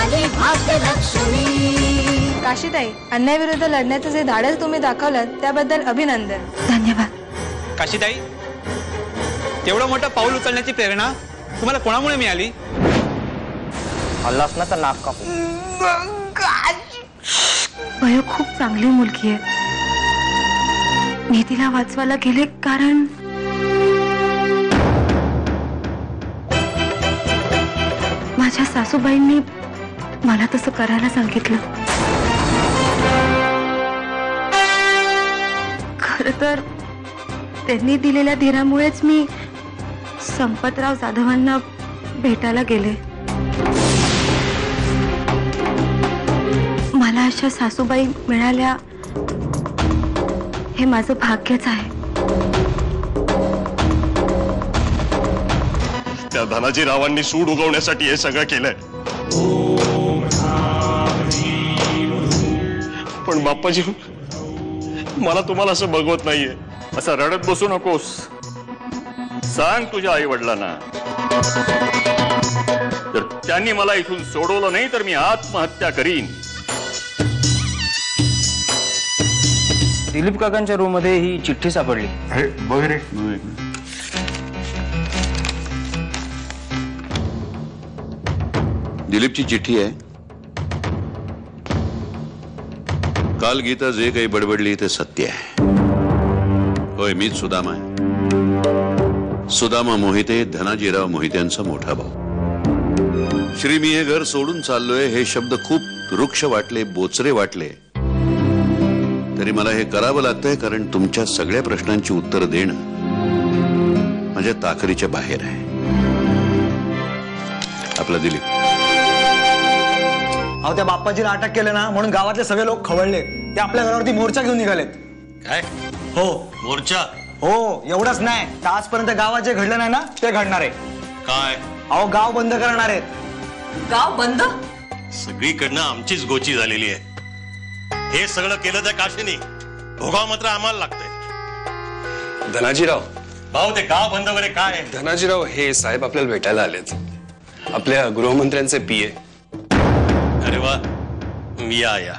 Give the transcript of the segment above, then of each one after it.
आली भाग्यलक्ष्मी। काशीताई, अन्यायाविरुद्ध लढण्याचं जे धाडस तुम्ही दाखवलं त्याबद्दल अभिनंदन। धन्यवाद। काशीताई, तेवढं मोठं पाऊल उचलण्याची प्रेरणा तुम्हाला कोणामुळे मिळाली? हल्लास ना तर नाक कापू। वयो खूप चांगली मुलगी आहे, मी तिला वाचवायला गेले कारण माझ्या सासूबाईंनी मला तसं करायला सांगितलं। खरं तर त्यांनी दिलेल्या धीरामुळेच मी संपतराव जाधवांना भेटायला गेले। मला अशा सासूबाई मिळाल्या हे माझं भाग्यच आहे। त्या धनाजीरावांनी सूड उगवण्यासाठी हे सगळं केलंय, पण बाप्पाजी मला तुम्हाला असं बघवत नाहीये। असं रडत बसू नकोस, सांग तुझ्या आई वडिलांना। जर त्यांनी मला इथून सोडवलं नाही तर मी आत्महत्या करीन। दिलीप काकांच्या रूम मध्ये ही चिठ्ठी सापडली। बघ रे। दिलीपची चिठ्ठी आहे। काल गीता जे काही बडबडली ते सत्य आहे। होय, मीच सुदामा आहे। सुदामा मोहिते, धनाजीराव मोहित्यांचा मोठा भाऊ। श्री मी हे घर सोडून चाललोय हे शब्द खूप वृक्ष वाटले, बोचरे वाटले, तरी मला हे करावं लागतंय, कारण तुमच्या सगळ्या प्रश्नांची उत्तर देणं माझ्या ताकदीच्या बाहेर आहे। आपला दिलीप। अहो, त्या बाप्पाजीला अटक केलं ना म्हणून गावातले सगळे लोक खवळले, ते आपल्या घरावरती मोर्चा घेऊन निघालेत। काय? हो, मोर्चा? हो, एवढंच नाही तर आजपर्यंत गावात जे घडलं नाही ना ते घडणार आहे। काय? अहो, गाव बंद करणार आहेत। गाव बंद? सगळीकडनं आमचीच गोची झालेली आहे। हे सगळं केलं त्या काशीने, भोगाव मात्र आम्हाला लागतंय। धनाजीराव भाऊ, ते गाव बंद वगैरे काय? धनाजीराव, हे साहेब आपल्याला भेटायला आलेत, आपल्या गृहमंत्र्यांचे पीए। अरे वा, या।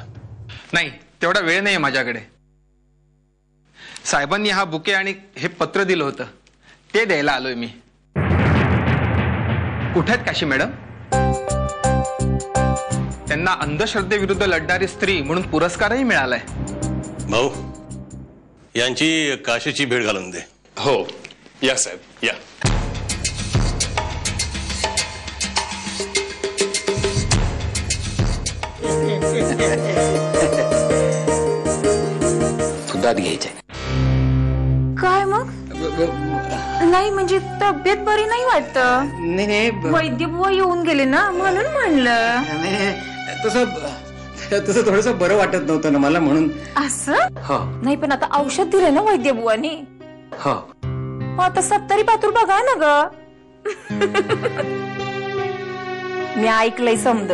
नाही, तेवढा वेळ नाही माझ्याकडे। साहेबांनी हा बुके आणि हे पत्र दिलं होतं ते द्यायला आलोय मी। कुठे आहेत काशी मॅडम? त्यांना अंधश्रद्धेविरुद्ध लढणारी स्त्री म्हणून पुरस्कारही मिळालाय। भाऊ, यांची काशीची भेट घालून दे। हो, या साहेब या। दात घ्यायचंय काय मग? नाही म्हणजे तब्येत बरी नाही वाटत। नाही, वैद्यबुवा येऊन गेले ना म्हणून म्हणलं। तसं थोडस बरं वाटत नव्हतं ना मला, म्हणून असं नाही। पण आता औषध दिलंय ना वैद्यबुवानी। आता 70 पातूर बघा ना ग। मी ऐकलंय समद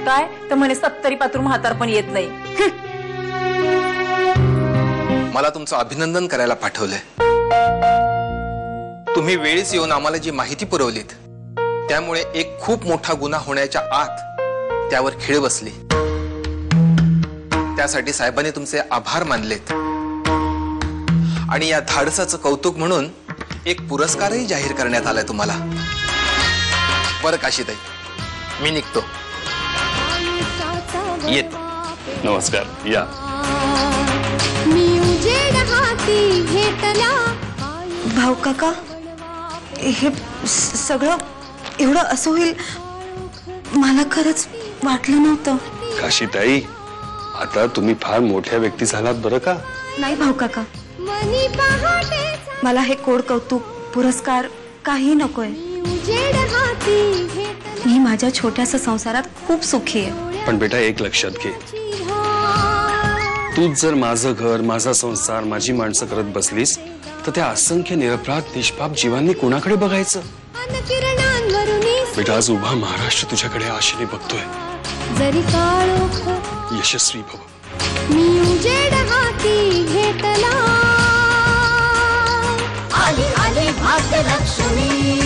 काय तर म्हणे 70 पातूर म्हातार पण येत नाही। मला तुमचं अभिनंदन करायला पाठवलंय। तुम्ही वेळीच येऊन आम्हाला जी माहिती पुरवलीत त्यामुळे एक खूप मोठा गुन्हा होण्याच्या आत त्यावर खीळ बसली। त्यासाठी साहेबांनी तुमचे आभार मानलेत आणि या धाडसाचं कौतुक म्हणून एक पुरस्कारही जाहीर करण्यात आलाय तुम्हाला। बरं काशीताई, मी निघतो। येतो। नमस्कार, या। भाऊ काका, हे सगळं एवढं असं होईल मला खरंच वाटलं नव्हतं। काशीताई, आता तुम्ही फार मोठ्या व्यक्ती झालात बरं का? नाही भाऊ काका, मला हे कोड कौतुक पुरस्कार काही नकोय। मी माझ्या छोट्याशा संसारात खूप सुखी आहे। पण बेटा, एक लक्षात घे, तूच जर माझं घर, माझा संसार, माझी माणसं करत बसलीस तर त्या असंख्य निरपराध निष्पाप जीवांनी कोणाकडे बघायचं? बेटा, आज उभा महाराष्ट्र तुझ्याकडे आशेने बघतोय। यशस्वी भव। मी उजेड हाती घेतला, आली आली भाग्यलक्ष्मी।